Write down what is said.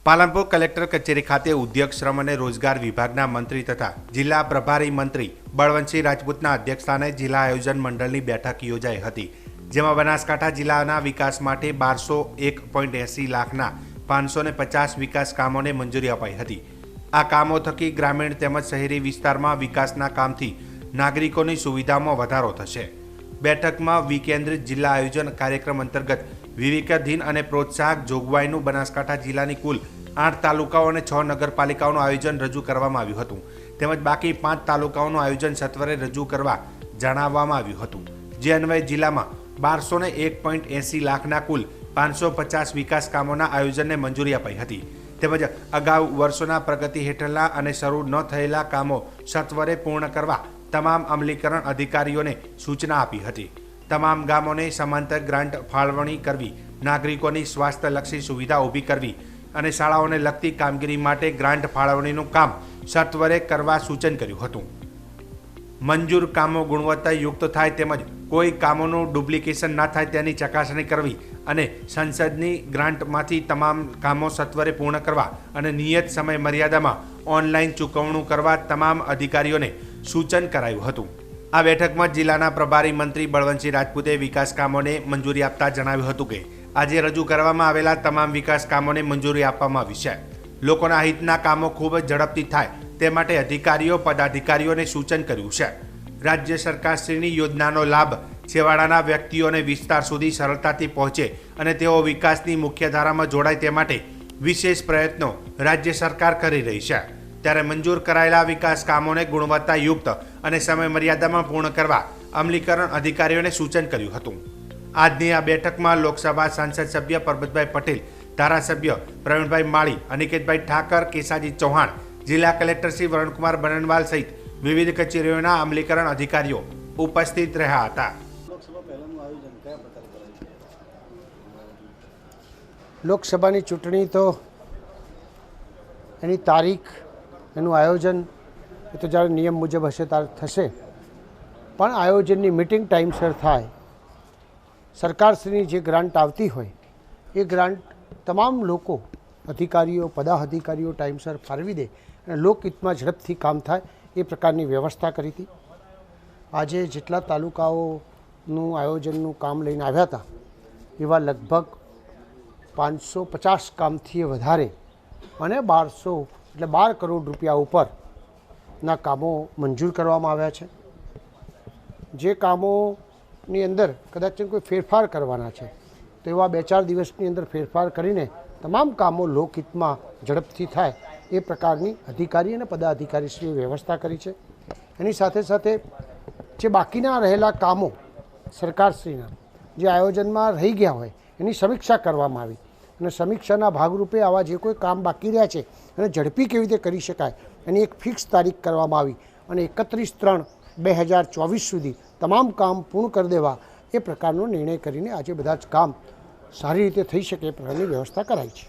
Palanpur collector કચેરી ખાતે ઉદ્યોગ શ્રમ અને રોજગાર વિભાગના મંત્રી તથા જિલ્લા પ્રભારી મંત્રી બળવંતસિંહ રાજપૂતના અધ્યક્ષસ્થાને જિલ્લા આયોજન મંડળની બેઠક યોજાઈ હતી, જેમાં બનાસકાંઠા જિલ્લાના વિકાસ માટે 1201.80 લાખના 550 વિકાસ કામોને મંજૂરી અપાઈ હતી। આ કામો થકી ગ્રામીણ તેમજ શહેરી વિસ્તારમાં વિકાસના કામથી નાગરિકોની સુવિધામાં વધારો થશે। બેઠકમાં વિકેન્દ્રિત જિલ્લા આયોજન કાર્યક્રમ અંતર્ગત વિવેકાધીન અને પ્રોત્સાહક જોગવાઈનું બનાસકાંઠા જિલ્લાની કુલ 8 તાલુકાઓ અને 6 નગરપાલિકાઓનું આયોજન રજૂ કરવામાં આવ્યું હતું, તેમજ બાકી 5 તાલુકાઓનું આયોજન સત્વરે રજૂ કરવા જણાવવામાં આવ્યું હતું, જે અન્વયે જિલ્લામાં 1201.80 લાખના કુલ 550 વિકાસ કામોના આયોજનને મંજૂરી અપાઈ હતી, તેમજ અગાઉ વર્ષોના પ્રગતિ હેઠળના અને શરૂ ન થયેલા કામો સત્વરે પૂર્ણ કરવા તમામ અમલીકરણ અધિકારીઓને સૂચના આપી હતી। તમામ ગામોને સમાંતર ગ્રાન્ટ ફાળવણી કરવી, નાગરિકોની સ્વાસ્થ્યલક્ષી સુવિધા ઊભી કરવી અને શાળાઓને લગતી કામગીરી માટે ગ્રાન્ટ ફાળવણીનું કામ સત્વરે કરવા સૂચન કર્યું હતું। મંજૂર કામો ગુણવત્તાયુક્ત થાય તેમજ કોઈ કામોનું ડુપ્લિકેશન ના થાય તેની ચકાસણી કરવી અને સંસદની ગ્રાન્ટમાંથી તમામ કામો સત્વરે પૂર્ણ કરવા અને નિયત સમય મર્યાદામાં ઓનલાઈન ચૂકવણું કરવા તમામ અધિકારીઓને સૂચન કરાયું હતું। આ બેઠકમાં જિલ્લાના પ્રભારી મંત્રી બળવંતસિંહ રાજપૂતે વિકાસ કામોને મંજૂરી આપતા જણાવ્યું હતું કે આજે રજૂ કરવામાં આવેલા તમામ વિકાસ કામોને મંજૂરી આપવામાં આવી છે। લોકોના હિતના કામો ખૂબ જ ઝડપથી થાય તે માટે અધિકારીઓ પદાધિકારીઓને સૂચન કર્યું છે। રાજ્ય સરકારશ્રીની યોજનાનો લાભ છેવાડાના વ્યક્તિઓ અને વિસ્તાર સુધી સરળતાથી પહોંચે અને તેઓ વિકાસની મુખ્યધારામાં જોડાય તે માટે વિશેષ પ્રયત્નો રાજ્ય સરકાર કરી રહી છે। ત્યારે મંજૂર કરાયેલા વિકાસ કામોને ગુણવત્તાયુક્ત અને સમય મર્યાદામાં પૂર્ણ કરવા અમલીકરણ અધિકારીઓને સૂચન કર્યું હતું। આજની આ બેઠકમાં લોકસભા સાંસદ સભ્ય પરબતભાઈ પટેલ, ધારાસભ્ય પ્રવીણભાઈ માળી, અનિકેતભાઈ ઠાકર, કેસાજી ચૌહાણ, જિલ્લા કલેક્ટર શ્રી વરુણકુમાર બનનવાલ સહિત વિવિધ કચેરીઓના અમલીકરણ અધિકારીઓ ઉપસ્થિત રહ્યા હતા। લોકસભાની ચૂંટણી તો એની તારીખ, એનું આયોજન એ તો જ્યારે નિયમ મુજબ હશે ત્યારે થશે, પણ આયોજનની મિટિંગ ટાઈમસર થાય, સરકારશ્રીની જે ગ્રાન્ટ આવતી હોય એ ગ્રાન્ટ તમામ લોકો, અધિકારીઓ, પદાધિકારીઓ ટાઈમસર ફાળવી દે અને લોકહિતમાં ઝડપથી કામ થાય એ પ્રકારની વ્યવસ્થા કરી હતી। આજે જેટલા તાલુકાઓનું આયોજનનું કામ લઈને આવ્યા હતા એવા લગભગ 550 કામથી વધારે અને 12 કરોડ રૂપિયા ઉપરના કામો મંજૂર કરવામાં આવ્યા છે। જે કામોની અંદર કદાચ કોઈ ફેરફાર કરવાના છે તો એવા 2-4 દિવસની અંદર ફેરફાર કરીને તમામ કામો લોકહિતમાં ઝડપથી થાય એ પ્રકારની અધિકારી અને પદાધિકારીશ્રીએ વ્યવસ્થા કરી છે। એની સાથે સાથે જે બાકીના રહેલા કામો સરકારશ્રીના જે આયોજનમાં રહી ગયા હોય એની સમીક્ષા કરવામાં આવી અને સમીક્ષાના ભાગરૂપે આવા જે કોઈ કામ બાકી રહ્યા છે અને ઝડપી કેવી રીતે કરી શકાય એની એક ફિક્સ તારીખ કરવામાં આવી અને 31/3/2024 સુધી તમામ કામ પૂર્ણ કરી દેવા એ પ્રકારનો નિર્ણય કરીને આજે બધા જ કામ સારી રીતે થઈ શકે એ પ્રકારની વ્યવસ્થા કરાઈ છે।